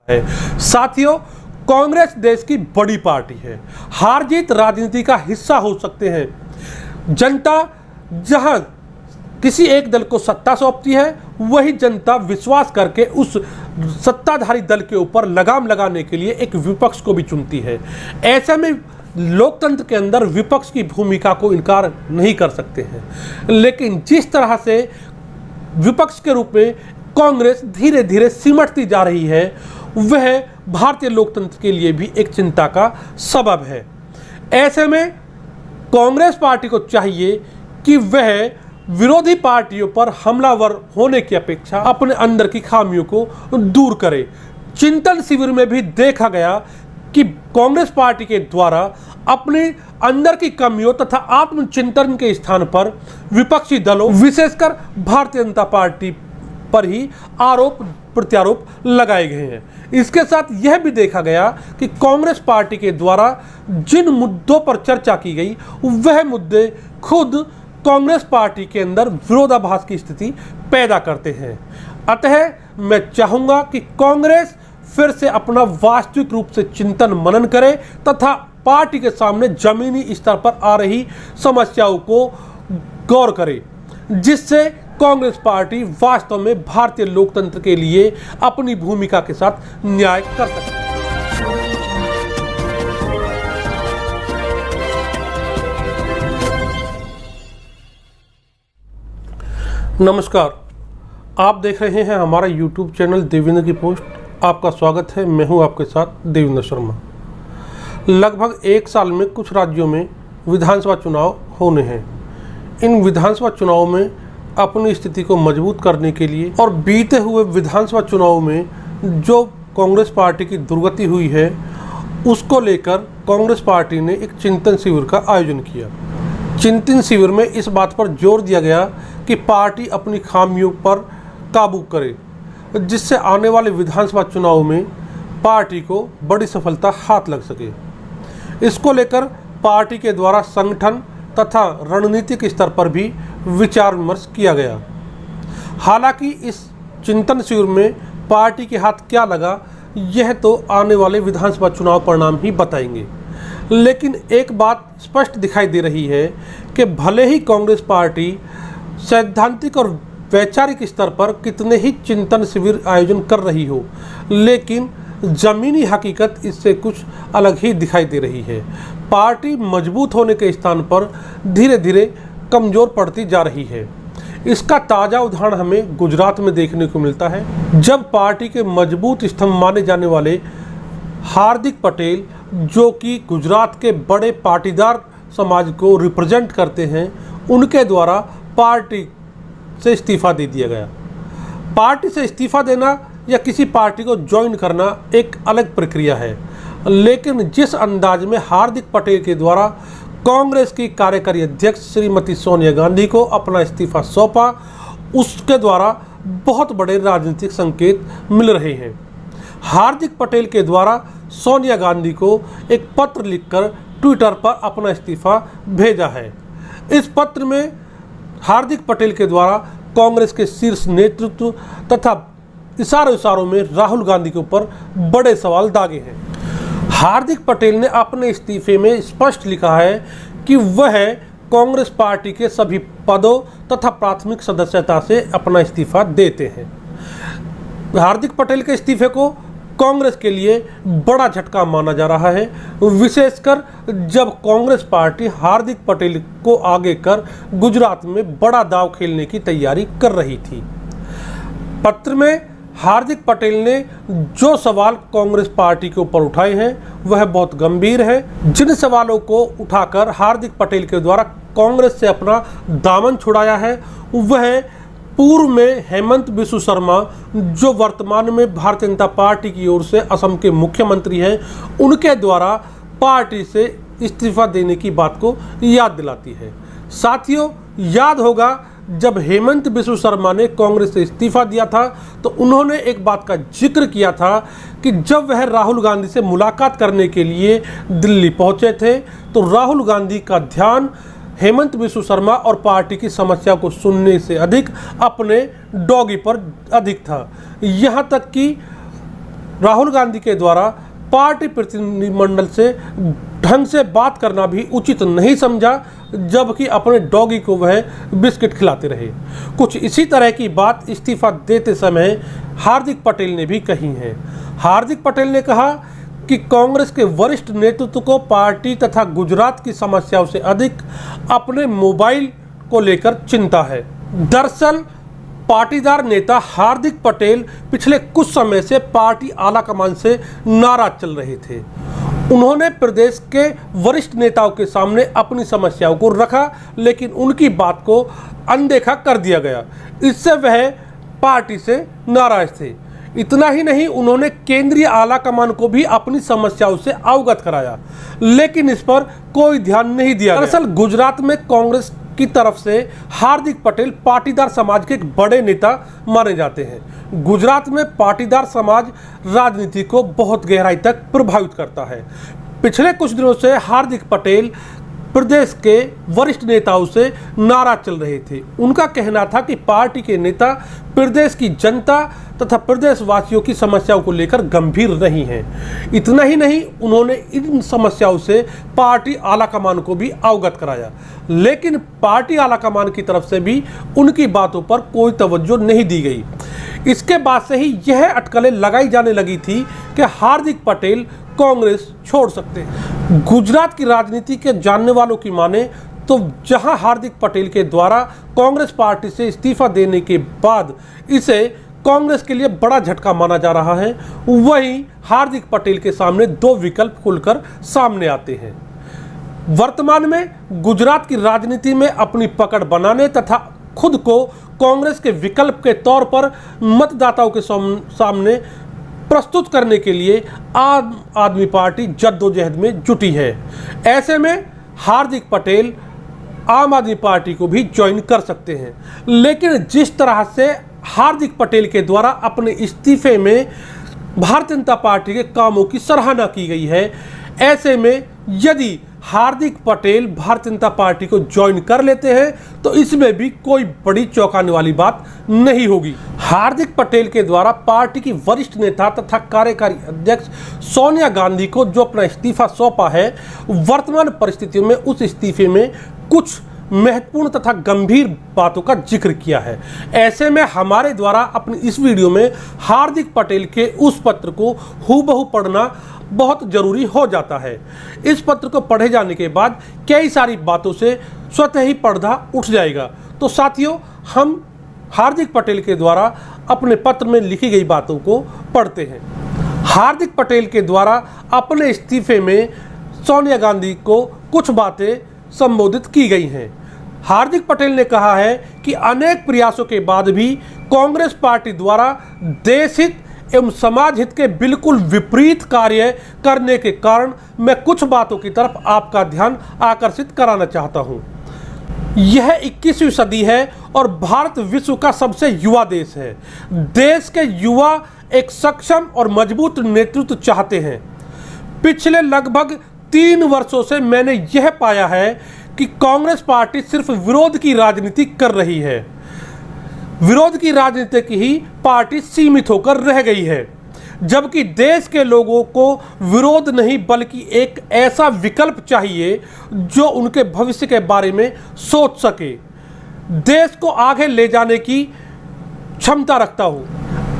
है। साथियों, कांग्रेस देश की बड़ी पार्टी है। हार जीत राजनीति का हिस्सा हो सकते हैं। जनता जहां किसी एक दल को सत्ता सौंपती है, वही जनता विश्वास करके उस सत्ताधारी दल के ऊपर लगाम लगाने के लिए एक विपक्ष को भी चुनती है। ऐसे में लोकतंत्र के अंदर विपक्ष की भूमिका को इनकार नहीं कर सकते हैं। लेकिन जिस तरह से विपक्ष के रूप में कांग्रेस धीरे धीरे सिमटती जा रही है, वह भारतीय लोकतंत्र के लिए भी एक चिंता का सबब है। ऐसे में कांग्रेस पार्टी को चाहिए कि वह विरोधी पार्टियों पर हमलावर होने की अपेक्षा अपने अंदर की खामियों को दूर करे। चिंतन शिविर में भी देखा गया कि कांग्रेस पार्टी के द्वारा अपने अंदर की कमियों तथा आत्मचिंतन के स्थान पर विपक्षी दलों, विशेषकर भारतीय जनता पार्टी पर ही आरोप प्रत्यारोप लगाए गए हैं। इसके साथ यह भी देखा गया कि कांग्रेस पार्टी के द्वारा जिन मुद्दों पर चर्चा की गई, वह मुद्दे खुद कांग्रेस पार्टी के अंदर विरोधाभास की स्थिति पैदा करते हैं। अतः मैं चाहूंगा कि कांग्रेस फिर से अपना वास्तविक रूप से चिंतन मनन करे तथा पार्टी के सामने जमीनी स्तर पर आ रही समस्याओं को गौर करे, जिससे कांग्रेस पार्टी वास्तव में भारतीय लोकतंत्र के लिए अपनी भूमिका के साथ न्याय कर सके। नमस्कार, आप देख रहे हैं हमारा YouTube चैनल देवेंद्र की पोस्ट। आपका स्वागत है। मैं हूं आपके साथ देवेंद्र शर्मा। लगभग एक साल में कुछ राज्यों में विधानसभा चुनाव होने हैं। इन विधानसभा चुनावों में अपनी स्थिति को मजबूत करने के लिए और बीते हुए विधानसभा चुनाव में जो कांग्रेस पार्टी की दुर्गति हुई है, उसको लेकर कांग्रेस पार्टी ने एक चिंतन शिविर का आयोजन किया। चिंतन शिविर में इस बात पर जोर दिया गया कि पार्टी अपनी खामियों पर काबू करे, जिससे आने वाले विधानसभा चुनाव में पार्टी को बड़ी सफलता हाथ लग सके। इसको लेकर पार्टी के द्वारा संगठन तथा रणनीतिक स्तर पर भी विचार विमर्श किया गया। हालांकि इस चिंतन शिविर में पार्टी के हाथ क्या लगा, यह तो आने वाले विधानसभा चुनाव परिणाम ही बताएंगे। लेकिन एक बात स्पष्ट दिखाई दे रही है कि भले ही कांग्रेस पार्टी सैद्धांतिक और वैचारिक स्तर पर कितने ही चिंतन शिविर आयोजन कर रही हो, लेकिन जमीनी हकीकत इससे कुछ अलग ही दिखाई दे रही है। पार्टी मजबूत होने के स्थान पर धीरे धीरे कमजोर पड़ती जा रही है। इसका ताज़ा उदाहरण हमें गुजरात में देखने को मिलता है, जब पार्टी के मजबूत स्तंभ माने जाने वाले हार्दिक पटेल, जो कि गुजरात के बड़े पाटीदार समाज को रिप्रेजेंट करते हैं, उनके द्वारा पार्टी से इस्तीफा दे दिया गया। पार्टी से इस्तीफा देना या किसी पार्टी को ज्वाइन करना एक अलग प्रक्रिया है, लेकिन जिस अंदाज में हार्दिक पटेल के द्वारा कांग्रेस की कार्यकारी अध्यक्ष श्रीमती सोनिया गांधी को अपना इस्तीफा सौंपा, उसके द्वारा बहुत बड़े राजनीतिक संकेत मिल रहे हैं। हार्दिक पटेल के द्वारा सोनिया गांधी को एक पत्र लिखकर ट्विटर पर अपना इस्तीफा भेजा है। इस पत्र में हार्दिक पटेल के द्वारा कांग्रेस के शीर्ष नेतृत्व तथा इशारों में राहुल गांधी के ऊपर बड़े सवाल दागे हैं। हार्दिक पटेल ने अपने इस्तीफे में स्पष्ट लिखा है कि वह कांग्रेस पार्टी के सभी पदों तथा प्राथमिक सदस्यता से अपना इस्तीफा देते हैं। हार्दिक पटेल के इस्तीफे को कांग्रेस के लिए बड़ा झटका माना जा रहा है, विशेषकर जब कांग्रेस पार्टी हार्दिक पटेल को आगे कर गुजरात में बड़ा दांव खेलने की तैयारी कर रही थी। पत्र में हार्दिक पटेल ने जो सवाल कांग्रेस पार्टी के ऊपर उठाए हैं, वह बहुत गंभीर है। जिन सवालों को उठाकर हार्दिक पटेल के द्वारा कांग्रेस से अपना दामन छुड़ाया है, वह पूर्व में हेमंत बिस्व शर्मा, जो वर्तमान में भारतीय जनता पार्टी की ओर से असम के मुख्यमंत्री हैं, उनके द्वारा पार्टी से इस्तीफा देने की बात को याद दिलाती है। साथियों, याद होगा जब हेमंत बिस्व शर्मा ने कांग्रेस से इस्तीफा दिया था, तो उन्होंने एक बात का जिक्र किया था कि जब वह राहुल गांधी से मुलाकात करने के लिए दिल्ली पहुंचे थे, तो राहुल गांधी का ध्यान हेमंत बिस्व शर्मा और पार्टी की समस्या को सुनने से अधिक अपने डॉगी पर अधिक था। यहाँ तक कि राहुल गांधी के द्वारा पार्टी प्रतिनिधिमंडल से ढंग से बात करना भी उचित नहीं समझा, जबकि अपने डॉगी को वह बिस्किट खिलाते रहे। कुछ इसी तरह की बात इस्तीफा देते समय हार्दिक पटेल ने भी कही है। हार्दिक पटेल ने कहा कि कांग्रेस के वरिष्ठ नेतृत्व को पार्टी तथा गुजरात की समस्याओं से अधिक अपने मोबाइल को लेकर चिंता है। दरअसल पाटीदार नेता हार्दिक पटेल पिछले कुछ समय से पार्टी आलाकमान से नाराज चल रहे थे। उन्होंने प्रदेश के वरिष्ठ नेताओं के सामने अपनी समस्याओं को रखा, लेकिन उनकी बात को अनदेखा कर दिया गया। इससे वह पार्टी से नाराज थे। इतना ही नहीं, उन्होंने केंद्रीय आलाकमान को भी अपनी समस्याओं से अवगत कराया, लेकिन इस पर कोई ध्यान नहीं दिया। दरअसल गुजरात में कांग्रेस की तरफ से हार्दिक पटेल पाटीदार समाज के एक बड़े नेता माने जाते हैं। गुजरात में पाटीदार समाज राजनीति को बहुत गहराई तक प्रभावित करता है। पिछले कुछ दिनों से हार्दिक पटेल प्रदेश के वरिष्ठ नेताओं से नाराज चल रहे थे। उनका कहना था कि पार्टी के नेता प्रदेश की जनता तथा प्रदेशवासियों की समस्याओं को लेकर गंभीर नहीं हैं। इतना ही नहीं, उन्होंने इन समस्याओं से पार्टी आलाकमान को भी अवगत कराया, लेकिन पार्टी आलाकमान की तरफ से भी उनकी बातों पर कोई तवज्जो नहीं दी गई। इसके बाद से ही यह अटकलें लगाई जाने लगी थी कि हार्दिक पटेल कांग्रेस छोड़ सकते हैं। गुजरात की राजनीति के जानने वालों की माने तो जहां हार्दिक पटेल के द्वारा कांग्रेस पार्टी से इस्तीफा देने के बाद इसे कांग्रेस के लिए बड़ा झटका माना जा रहा है, वहीं हार्दिक पटेल के सामने दो विकल्प खुलकर सामने आते हैं। वर्तमान में गुजरात की राजनीति में अपनी पकड़ बनाने तथा खुद को कांग्रेस के विकल्प के तौर पर मतदाताओं के सामने प्रस्तुत करने के लिए आम आदमी पार्टी जद्दोजहद में जुटी है। ऐसे में हार्दिक पटेल आम आदमी पार्टी को भी ज्वाइन कर सकते हैं, लेकिन जिस तरह से हार्दिक पटेल के द्वारा अपने इस्तीफे में भारतीय जनता पार्टी के कामों की सराहना की गई है, ऐसे में यदि हार्दिक पटेल भारतीय जनता पार्टी को ज्वाइन कर लेते हैं तो इसमें भी कोई बड़ी चौंकाने वाली बात नहीं होगी। हार्दिक पटेल के द्वारा पार्टी की वरिष्ठ नेता तथा कार्यकारी अध्यक्ष सोनिया गांधी को जो अपना इस्तीफा सौंपा है, वर्तमान परिस्थितियों में उस इस्तीफे में कुछ महत्वपूर्ण तथा गंभीर बातों का जिक्र किया है। ऐसे में हमारे द्वारा अपनी इस वीडियो में हार्दिक पटेल के उस पत्र को हूबहू पढ़ना बहुत जरूरी हो जाता है। इस पत्र को पढ़े जाने के बाद कई सारी बातों से स्वतः ही पर्दा उठ जाएगा। तो साथियों, हम हार्दिक पटेल के द्वारा अपने पत्र में लिखी गई बातों को पढ़ते हैं। हार्दिक पटेल के द्वारा अपने इस्तीफे में सोनिया गांधी को कुछ बातें संबोधित की गई हैं। हार्दिक पटेल ने कहा है कि अनेक प्रयासों के बाद भी कांग्रेस पार्टी द्वारा देश हित एवं समाज हित के बिल्कुल विपरीत कार्य करने के कारण मैं कुछ बातों की तरफ आपका ध्यान आकर्षित कराना चाहता हूं। यह 21वीं सदी है और भारत विश्व का सबसे युवा देश है। देश के युवा एक सक्षम और मजबूत नेतृत्व चाहते हैं। पिछले लगभग 3 वर्षों से मैंने यह पाया है कि कांग्रेस पार्टी सिर्फ विरोध की राजनीति कर रही है। विरोध की राजनीति की ही पार्टी सीमित होकर रह गई है, जबकि देश के लोगों को विरोध नहीं बल्कि एक ऐसा विकल्प चाहिए जो उनके भविष्य के बारे में सोच सके, देश को आगे ले जाने की क्षमता रखता हो।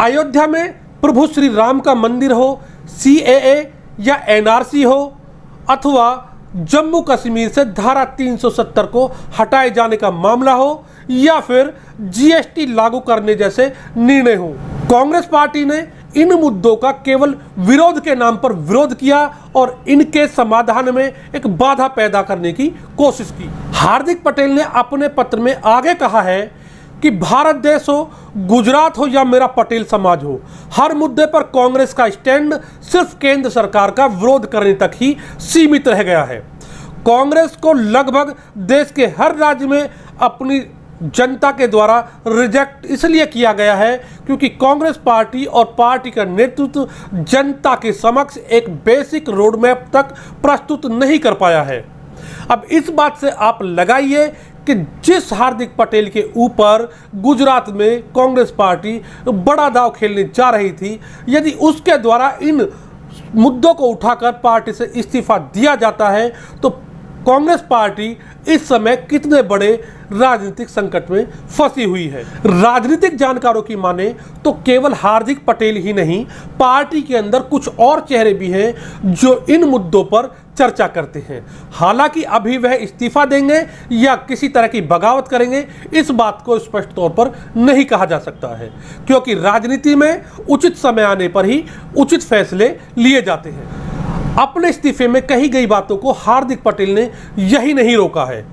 अयोध्या में प्रभु श्री राम का मंदिर हो, CAA या NRC हो, अथवा जम्मू कश्मीर से धारा 370 को हटाए जाने का मामला हो, या फिर GST लागू करने जैसे निर्णय हो, कांग्रेस पार्टी ने इन मुद्दों का केवल विरोध के नाम पर विरोध किया और इनके समाधान में एक बाधा पैदा करने की कोशिश की। हार्दिक पटेल ने अपने पत्र में आगे कहा है कि भारत देश हो, गुजरात हो या मेरा पटेल समाज हो, हर मुद्दे पर कांग्रेस का स्टैंड सिर्फ केंद्र सरकार का विरोध करने तक ही सीमित रह गया है। कांग्रेस को लगभग देश के हर राज्य में अपनी जनता के द्वारा रिजेक्ट इसलिए किया गया है क्योंकि कांग्रेस पार्टी और पार्टी का नेतृत्व जनता के समक्ष एक बेसिक रोड मैप तक प्रस्तुत नहीं कर पाया है। अब इस बात से आप लगाइए कि जिस हार्दिक पटेल के ऊपर गुजरात में कांग्रेस पार्टी बड़ा दांव खेलने जा रही थी, यदि उसके द्वारा इन मुद्दों को उठाकर पार्टी से इस्तीफा दिया जाता है तो कांग्रेस पार्टी इस समय कितने बड़े राजनीतिक संकट में फंसी हुई है। राजनीतिक जानकारों की माने तो केवल हार्दिक पटेल ही नहीं, पार्टी के अंदर कुछ और चेहरे भी हैं जो इन मुद्दों पर चर्चा करते हैं। हालांकि अभी वह इस्तीफा देंगे या किसी तरह की बगावत करेंगे, इस बात को स्पष्ट तौर पर नहीं कहा जा सकता है, क्योंकि राजनीति में उचित समय आने पर ही उचित फैसले लिए जाते हैं। अपने इस्तीफे में कही गई बातों को हार्दिक पटेल ने यही नहीं रोका है।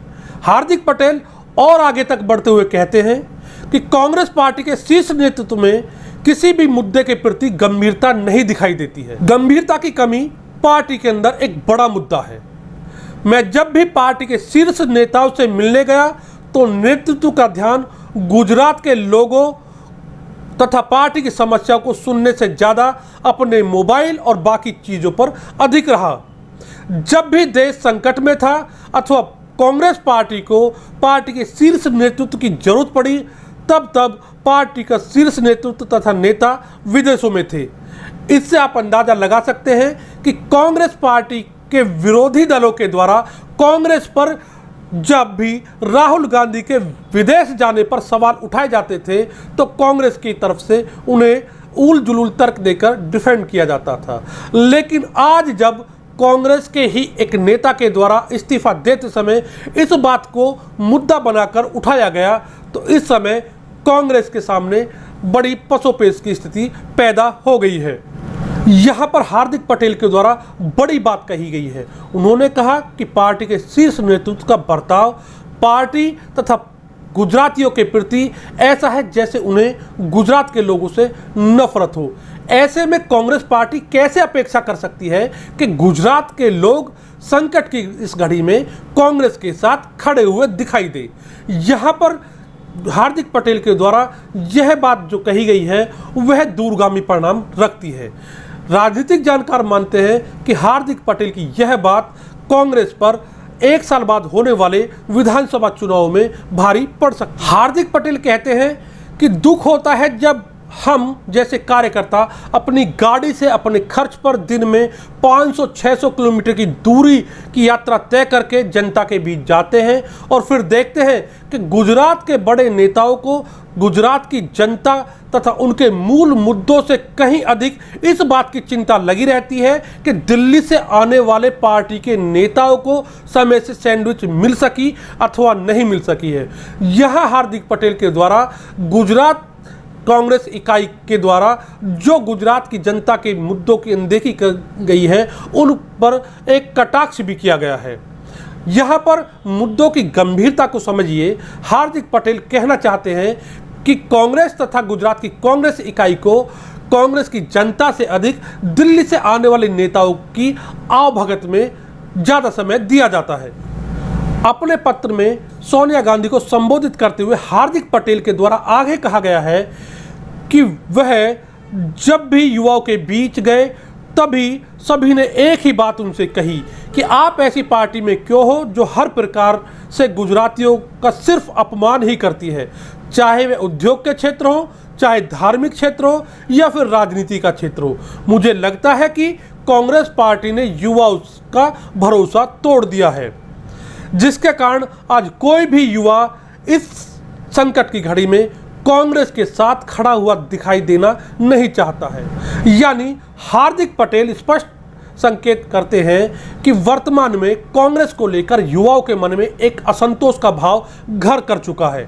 हार्दिक पटेल और आगे तक बढ़ते हुए कहते हैं कि कांग्रेस पार्टी के शीर्ष नेतृत्व में किसी भी मुद्दे के प्रति गंभीरता नहीं दिखाई देती है। गंभीरता की कमी पार्टी के अंदर एक बड़ा मुद्दा है। मैं जब भी पार्टी के शीर्ष नेताओं से मिलने गया तो नेतृत्व का ध्यान गुजरात के लोगों तथा पार्टी की समस्याओं को सुनने से ज्यादा अपने मोबाइल और बाकी चीजों पर अधिक रहा। जब भी देश संकट में था अथवा कांग्रेस पार्टी को पार्टी के शीर्ष नेतृत्व की जरूरत पड़ी, तब पार्टी का शीर्ष नेतृत्व तथा नेता विदेशों में थे। इससे आप अंदाजा लगा सकते हैं कि कांग्रेस पार्टी के विरोधी दलों के द्वारा कांग्रेस पर जब भी राहुल गांधी के विदेश जाने पर सवाल उठाए जाते थे तो कांग्रेस की तरफ से उन्हें उल जुलूल तर्क देकर डिफेंड किया जाता था। लेकिन आज जब कांग्रेस के ही एक नेता के द्वारा इस्तीफा देते समय इस बात को मुद्दा बनाकर उठाया गया तो इस समय कांग्रेस के सामने बड़ी पसोपेश की स्थिति पैदा हो गई है। यहाँ पर हार्दिक पटेल के द्वारा बड़ी बात कही गई है। उन्होंने कहा कि पार्टी के शीर्ष नेतृत्व का बर्ताव पार्टी तथा गुजरातियों के प्रति ऐसा है जैसे उन्हें गुजरात के लोगों से नफरत हो। ऐसे में कांग्रेस पार्टी कैसे अपेक्षा कर सकती है कि गुजरात के लोग संकट की इस घड़ी में कांग्रेस के साथ खड़े हुए दिखाई दे। यहाँ पर हार्दिक पटेल के द्वारा यह बात जो कही गई है वह दूरगामी परिणाम रखती है। राजनीतिक जानकार मानते हैं कि हार्दिक पटेल की यह बात कांग्रेस पर 1 साल बाद होने वाले विधानसभा चुनाव में भारी पड़ सकती है। हार्दिक पटेल कहते हैं कि दुख होता है जब हम जैसे कार्यकर्ता अपनी गाड़ी से अपने खर्च पर दिन में 500-600 किलोमीटर की दूरी की यात्रा तय करके जनता के बीच जाते हैं और फिर देखते हैं कि गुजरात के बड़े नेताओं को गुजरात की जनता तथा उनके मूल मुद्दों से कहीं अधिक इस बात की चिंता लगी रहती है कि दिल्ली से आने वाले पार्टी के नेताओं को समय से सैंडविच मिल सकी अथवा नहीं मिल सकी है। यह हार्दिक पटेल के द्वारा गुजरात कांग्रेस इकाई के द्वारा जो गुजरात की जनता के मुद्दों की अनदेखी कर गई है उन पर एक कटाक्ष भी किया गया है। यहाँ पर मुद्दों की गंभीरता को समझिए। हार्दिक पटेल कहना चाहते हैं कि कांग्रेस तथा गुजरात की कांग्रेस इकाई को कांग्रेस की जनता से अधिक दिल्ली से आने वाले नेताओं की आवभगत में ज़्यादा समय दिया जाता है। अपने पत्र में सोनिया गांधी को संबोधित करते हुए हार्दिक पटेल के द्वारा आगे कहा गया है कि वह जब भी युवाओं के बीच गए तभी सभी ने एक ही बात उनसे कही कि आप ऐसी पार्टी में क्यों हो जो हर प्रकार से गुजरातियों का सिर्फ अपमान ही करती है, चाहे वे उद्योग के क्षेत्र हो, चाहे धार्मिक क्षेत्र हो या फिर राजनीति का क्षेत्र हो। मुझे लगता है कि कांग्रेस पार्टी ने युवाओं का भरोसा तोड़ दिया है, जिसके कारण आज कोई भी युवा इस संकट की घड़ी में कांग्रेस के साथ खड़ा हुआ दिखाई देना नहीं चाहता है। यानी हार्दिक पटेल स्पष्ट संकेत करते हैं कि वर्तमान में कांग्रेस को लेकर युवाओं के मन में एक असंतोष का भाव घर कर चुका है।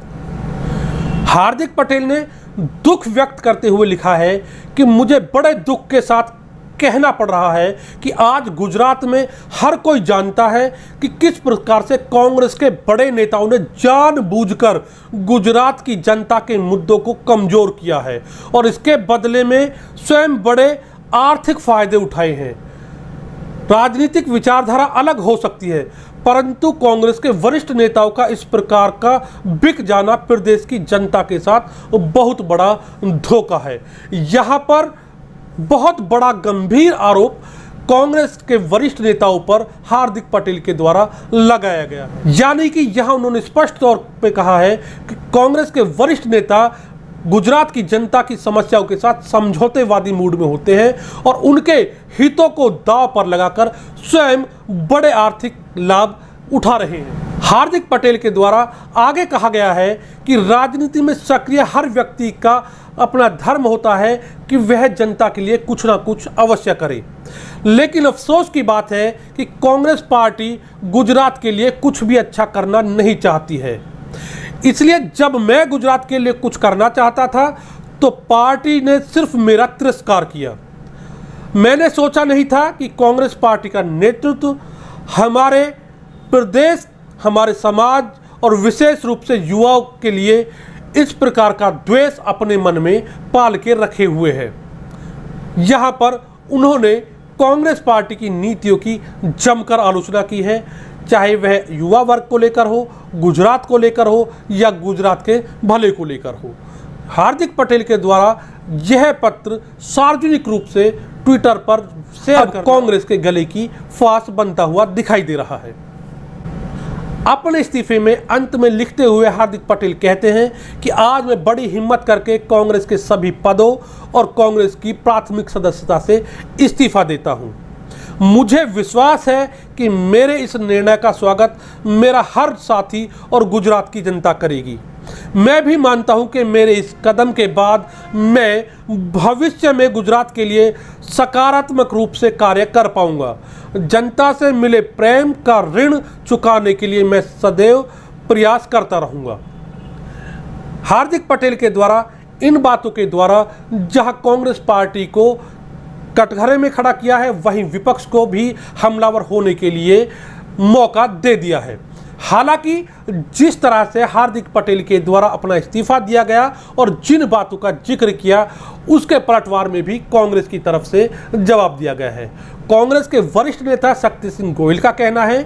हार्दिक पटेल ने दुख व्यक्त करते हुए लिखा है कि मुझे बड़े दुख के साथ कहना पड़ रहा है कि आज गुजरात में हर कोई जानता है कि किस प्रकार से कांग्रेस के बड़े नेताओं ने जानबूझकर गुजरात की जनता के मुद्दों को कमजोर किया है और इसके बदले में स्वयं बड़े आर्थिक फायदे उठाए हैं। राजनीतिक विचारधारा अलग हो सकती है, परंतु कांग्रेस के वरिष्ठ नेताओं का इस प्रकार का बिक जाना प्रदेश की जनता के साथ बहुत बड़ा धोखा है। यहाँ पर बहुत बड़ा गंभीर आरोप कांग्रेस के वरिष्ठ नेताओं पर हार्दिक पटेल के द्वारा लगाया गया है। यानी कि यहां उन्होंने स्पष्ट तौर पे कहा है कि कांग्रेस के वरिष्ठ नेता गुजरात की जनता की समस्याओं के साथ समझौतेवादी मूड में होते हैं और उनके हितों को दांव पर लगाकर स्वयं बड़े आर्थिक लाभ उठा रहे हैं। हार्दिक पटेल के द्वारा आगे कहा गया है कि राजनीति में सक्रिय हर व्यक्ति का अपना धर्म होता है कि वह जनता के लिए कुछ ना कुछ अवश्य करे, लेकिन अफसोस की बात है कि कांग्रेस पार्टी गुजरात के लिए कुछ भी अच्छा करना नहीं चाहती है। इसलिए जब मैं गुजरात के लिए कुछ करना चाहता था तो पार्टी ने सिर्फ मेरा तिरस्कार किया। मैंने सोचा नहीं था कि कांग्रेस पार्टी का नेतृत्व हमारे प्रदेश, हमारे समाज और विशेष रूप से युवाओं के लिए इस प्रकार का द्वेष अपने मन में पाल के रखे हुए है। यहाँ पर उन्होंने कांग्रेस पार्टी की नीतियों की जमकर आलोचना की है, चाहे वह युवा वर्ग को लेकर हो, गुजरात को लेकर हो या गुजरात के भले को लेकर हो। हार्दिक पटेल के द्वारा यह पत्र सार्वजनिक रूप से ट्विटर पर शेयर कर कांग्रेस के गले की फांस बनता हुआ दिखाई दे रहा है। अपने इस्तीफे में अंत में लिखते हुए हार्दिक पटेल कहते हैं कि आज मैं बड़ी हिम्मत करके कांग्रेस के सभी पदों और कांग्रेस की प्राथमिक सदस्यता से इस्तीफा देता हूं। मुझे विश्वास है कि मेरे इस निर्णय का स्वागत मेरा हर साथी और गुजरात की जनता करेगी। मैं भी मानता हूं कि मेरे इस कदम के बाद मैं भविष्य में गुजरात के लिए सकारात्मक रूप से कार्य कर पाऊंगा। जनता से मिले प्रेम का ऋण चुकाने के लिए मैं सदैव प्रयास करता रहूंगा। हार्दिक पटेल के द्वारा इन बातों के द्वारा जहां कांग्रेस पार्टी को कटघरे में खड़ा किया है, वहीं विपक्ष को भी हमलावर होने के लिए मौका दे दिया है। हालांकि जिस तरह से हार्दिक पटेल के द्वारा अपना इस्तीफा दिया गया और जिन बातों का जिक्र किया, उसके पलटवार में भी कांग्रेस की तरफ से जवाब दिया गया है। कांग्रेस के वरिष्ठ नेता शक्ति सिंह गोहिल का कहना है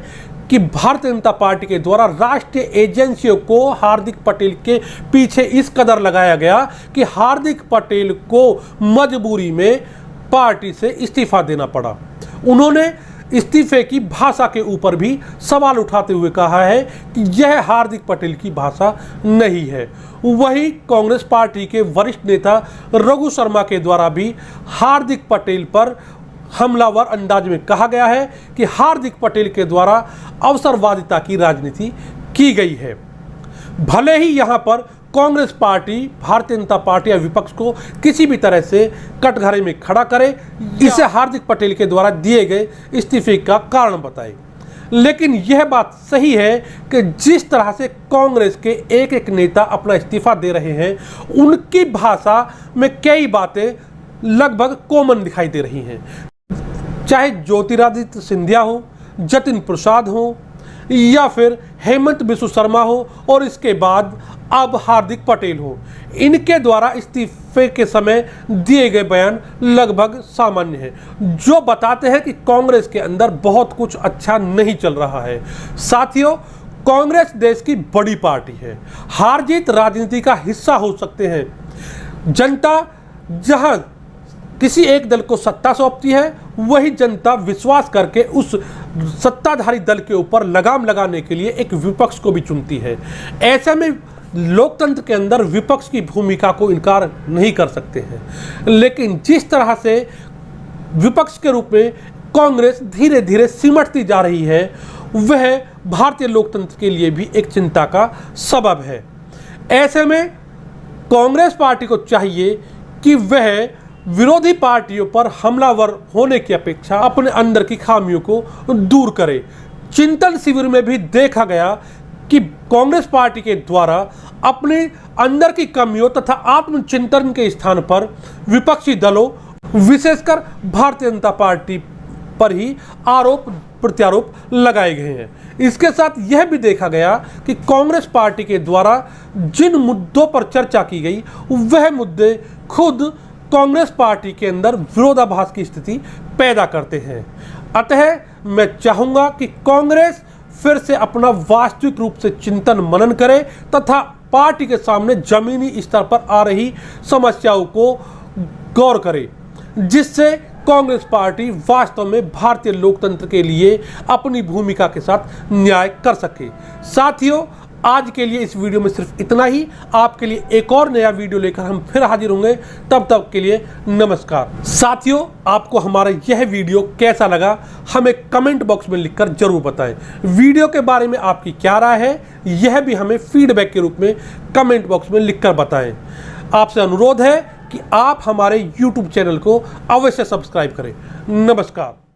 कि भारतीय जनता पार्टी के द्वारा राष्ट्रीय एजेंसियों को हार्दिक पटेल के पीछे इस कदर लगाया गया कि हार्दिक पटेल को मजबूरी में पार्टी से इस्तीफा देना पड़ा। उन्होंने इस्तीफे की भाषा के ऊपर भी सवाल उठाते हुए कहा है कि यह हार्दिक पटेल की भाषा नहीं है। वहीं कांग्रेस पार्टी के वरिष्ठ नेता रघु शर्मा के द्वारा भी हार्दिक पटेल पर हमलावर अंदाज में कहा गया है कि हार्दिक पटेल के द्वारा अवसरवादिता की राजनीति की गई है। भले ही यहाँ पर कांग्रेस पार्टी भारतीय जनता पार्टी या विपक्ष को किसी भी तरह से कटघरे में खड़ा करे, इसे हार्दिक पटेल के द्वारा दिए गए इस्तीफे का कारण बताए, लेकिन यह बात सही है कि जिस तरह से कांग्रेस के एक एक नेता अपना इस्तीफा दे रहे हैं, उनकी भाषा में कई बातें लगभग कॉमन दिखाई दे रही हैं। चाहे ज्योतिरादित्य सिंधिया हो, जतिन प्रसाद हो या फिर हेमंत बिस्व शर्मा हो और इसके बाद अब हार्दिक पटेल हो, इनके द्वारा इस्तीफे के समय दिए गए बयान लगभग सामान्य हैं, जो बताते हैं कि कांग्रेस के अंदर बहुत कुछ अच्छा नहीं चल रहा है। साथियों, कांग्रेस देश की बड़ी पार्टी है, हार जीत राजनीति का हिस्सा हो सकते हैं। जनता जहां किसी एक दल को सत्ता सौंपती है, वही जनता विश्वास करके उस सत्ताधारी दल के ऊपर लगाम लगाने के लिए एक विपक्ष को भी चुनती है। ऐसे में लोकतंत्र के अंदर विपक्ष की भूमिका को इनकार नहीं कर सकते हैं, लेकिन जिस तरह से विपक्ष के रूप में कांग्रेस धीरे धीरे सिमटती जा रही है, वह भारतीय लोकतंत्र के लिए भी एक चिंता का सबब है। ऐसे में कांग्रेस पार्टी को चाहिए कि वह विरोधी पार्टियों पर हमलावर होने की अपेक्षा अपने अंदर की खामियों को दूर करे। चिंतन शिविर में भी देखा गया कि कांग्रेस पार्टी के द्वारा अपने अंदर की कमियों तथा आत्मचिंतन के स्थान पर विपक्षी दलों, विशेषकर भारतीय जनता पार्टी पर ही आरोप प्रत्यारोप लगाए गए हैं। इसके साथ यह भी देखा गया कि कांग्रेस पार्टी के द्वारा जिन मुद्दों पर चर्चा की गई, वह मुद्दे खुद कांग्रेस पार्टी के अंदर विरोधाभास की स्थिति पैदा करते हैं। अतः मैं चाहूंगा कि कांग्रेस फिर से अपना वास्तविक रूप से चिंतन मनन करे तथा पार्टी के सामने जमीनी स्तर पर आ रही समस्याओं को गौर करे, जिससे कांग्रेस पार्टी वास्तव में भारतीय लोकतंत्र के लिए अपनी भूमिका के साथ न्याय कर सके। साथियों, आज के लिए इस वीडियो में सिर्फ इतना ही। आपके लिए एक और नया वीडियो लेकर हम फिर हाजिर होंगे। तब तक के लिए नमस्कार। साथियों, आपको हमारा यह वीडियो कैसा लगा हमें कमेंट बॉक्स में लिखकर जरूर बताएं। वीडियो के बारे में आपकी क्या राय है यह भी हमें फीडबैक के रूप में कमेंट बॉक्स में लिखकर बताएं। आपसे अनुरोध है कि आप हमारे YouTube चैनल को अवश्य सब्सक्राइब करें। नमस्कार।